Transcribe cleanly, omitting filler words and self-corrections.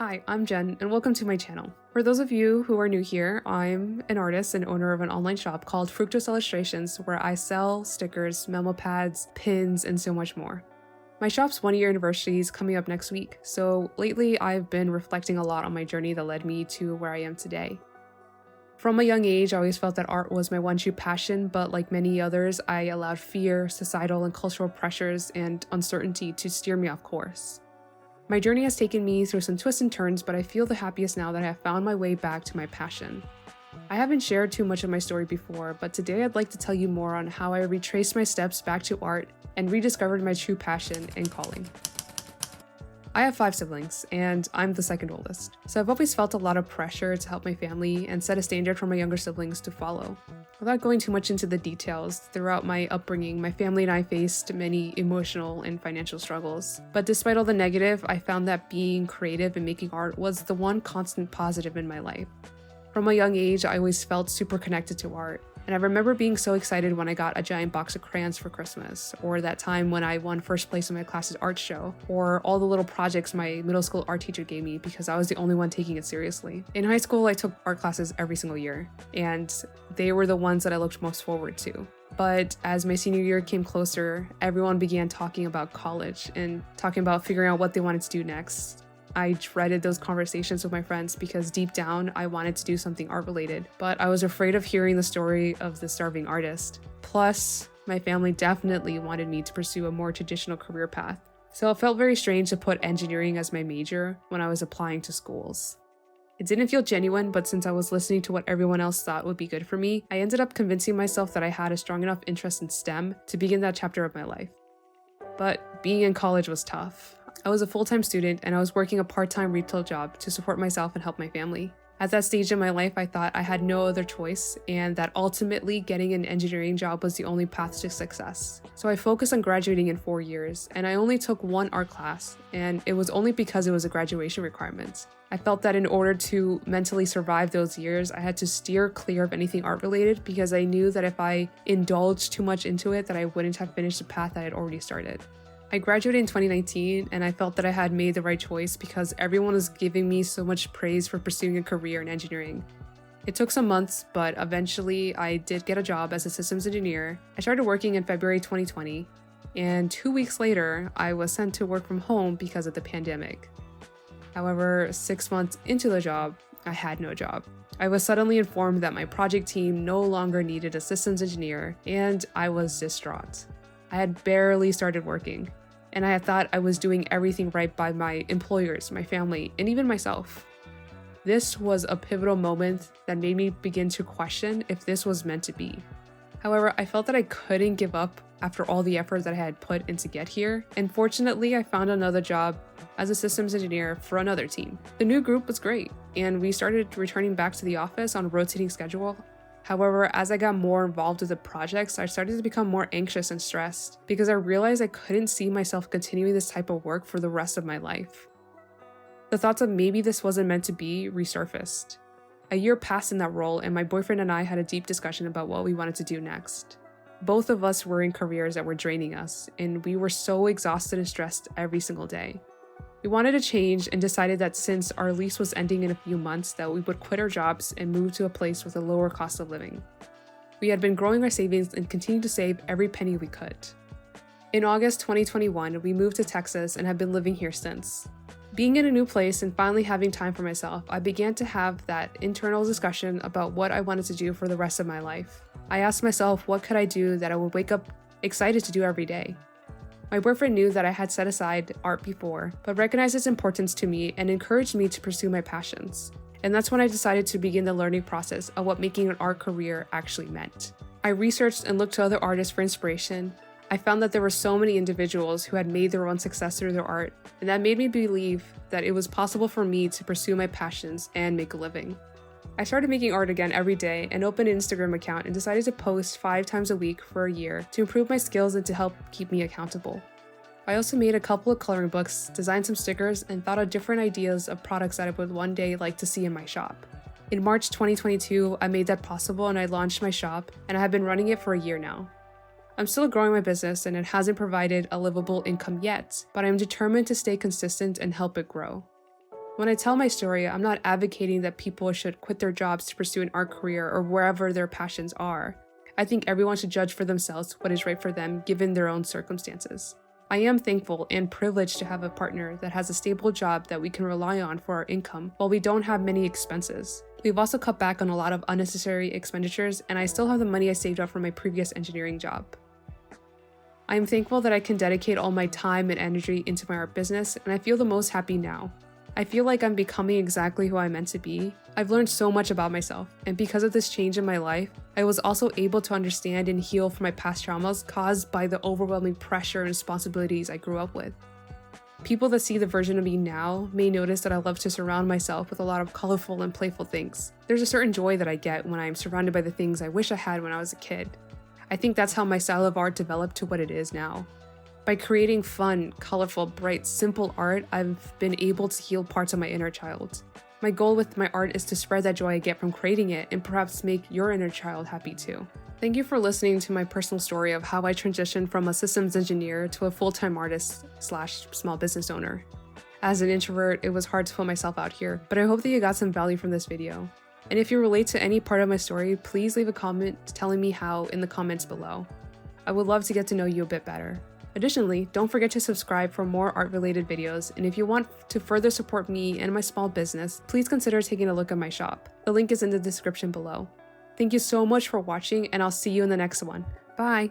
Hi, I'm Jen, and welcome to my channel. For those of you who are new here, I'm an artist and owner of an online shop called Fructose Illustrations, where I sell stickers, memo pads, pins, and so much more. My shop's one-year anniversary is coming up next week, so lately I've been reflecting a lot on my journey that led me to where I am today. From a young age, I always felt that art was my one true passion, but like many others, I allowed fear, societal and cultural pressures, and uncertainty to steer me off course. My journey has taken me through some twists and turns, but I feel the happiest now that I have found my way back to my passion. I haven't shared too much of my story before, but today I'd like to tell you more on how I retraced my steps back to art and rediscovered my true passion and calling. I have 5 siblings, and I'm the second oldest, so I've always felt a lot of pressure to help my family and set a standard for my younger siblings to follow. Without going too much into the details, throughout my upbringing, my family and I faced many emotional and financial struggles. But despite all the negative, I found that being creative and making art was the one constant positive in my life. From a young age, I always felt super connected to art. And I remember being so excited when I got a giant box of crayons for Christmas, or that time when I won first place in my class's art show, or all the little projects my middle school art teacher gave me because I was the only one taking it seriously. In high school, I took art classes every single year, and they were the ones that I looked most forward to. But as my senior year came closer, everyone began talking about college and talking about figuring out what they wanted to do next. I dreaded those conversations with my friends because deep down, I wanted to do something art-related, but I was afraid of hearing the story of the starving artist. Plus, my family definitely wanted me to pursue a more traditional career path, so it felt very strange to put engineering as my major when I was applying to schools. It didn't feel genuine, but since I was listening to what everyone else thought would be good for me, I ended up convincing myself that I had a strong enough interest in STEM to begin that chapter of my life. But being in college was tough. I was a full-time student and I was working a part-time retail job to support myself and help my family. At that stage in my life, I thought I had no other choice and that ultimately getting an engineering job was the only path to success. So I focused on graduating in 4 years, and I only took one art class, and it was only because it was a graduation requirement. I felt that in order to mentally survive those years, I had to steer clear of anything art-related because I knew that if I indulged too much into it, that I wouldn't have finished the path I had already started. I graduated in 2019, and I felt that I had made the right choice because everyone was giving me so much praise for pursuing a career in engineering. It took some months, but eventually I did get a job as a systems engineer. I started working in February 2020, and 2 weeks later, I was sent to work from home because of the pandemic. However, 6 months into the job, I had no job. I was suddenly informed that my project team no longer needed a systems engineer, and I was distraught. I had barely started working, and I had thought I was doing everything right by my employers, my family, and even myself. This was a pivotal moment that made me begin to question if this was meant to be. However, I felt that I couldn't give up after all the effort that I had put in to get here, and fortunately, I found another job as a systems engineer for another team. The new group was great, and we started returning back to the office on a rotating schedule. However, as I got more involved with the projects, I started to become more anxious and stressed because I realized I couldn't see myself continuing this type of work for the rest of my life. The thoughts of maybe this wasn't meant to be resurfaced. A year passed in that role, and my boyfriend and I had a deep discussion about what we wanted to do next. Both of us were in careers that were draining us, and we were so exhausted and stressed every single day. We wanted to change and decided that since our lease was ending in a few months, that we would quit our jobs and move to a place with a lower cost of living. We had been growing our savings and continued to save every penny we could. In August 2021, we moved to Texas and have been living here since. Being in a new place and finally having time for myself, I began to have that internal discussion about what I wanted to do for the rest of my life. I asked myself, what could I do that I would wake up excited to do every day? My boyfriend knew that I had set aside art before, but recognized its importance to me and encouraged me to pursue my passions. And that's when I decided to begin the learning process of what making an art career actually meant. I researched and looked to other artists for inspiration. I found that there were so many individuals who had made their own success through their art, and that made me believe that it was possible for me to pursue my passions and make a living. I started making art again every day and opened an Instagram account and decided to post 5 times a week for a year to improve my skills and to help keep me accountable. I also made a couple of coloring books, designed some stickers, and thought of different ideas of products that I would one day like to see in my shop. In March 2022, I made that possible and I launched my shop, and I have been running it for a year now. I'm still growing my business and it hasn't provided a livable income yet, but I'm determined to stay consistent and help it grow. When I tell my story, I'm not advocating that people should quit their jobs to pursue an art career or wherever their passions are. I think everyone should judge for themselves what is right for them given their own circumstances. I am thankful and privileged to have a partner that has a stable job that we can rely on for our income while we don't have many expenses. We've also cut back on a lot of unnecessary expenditures, and I still have the money I saved up from my previous engineering job. I am thankful that I can dedicate all my time and energy into my art business, and I feel the most happy now. I feel like I'm becoming exactly who I'm meant to be. I've learned so much about myself, and because of this change in my life, I was also able to understand and heal from my past traumas caused by the overwhelming pressure and responsibilities I grew up with. People that see the version of me now may notice that I love to surround myself with a lot of colorful and playful things. There's a certain joy that I get when I am surrounded by the things I wish I had when I was a kid. I think that's how my style of art developed to what it is now. By creating fun, colorful, bright, simple art, I've been able to heal parts of my inner child. My goal with my art is to spread that joy I get from creating it and perhaps make your inner child happy too. Thank you for listening to my personal story of how I transitioned from a systems engineer to a full-time artist / small business owner. As an introvert, it was hard to put myself out here, but I hope that you got some value from this video. And if you relate to any part of my story, please leave a comment telling me how in the comments below. I would love to get to know you a bit better. Additionally, don't forget to subscribe for more art-related videos, and if you want to further support me and my small business, please consider taking a look at my shop. The link is in the description below. Thank you so much for watching, and I'll see you in the next one. Bye!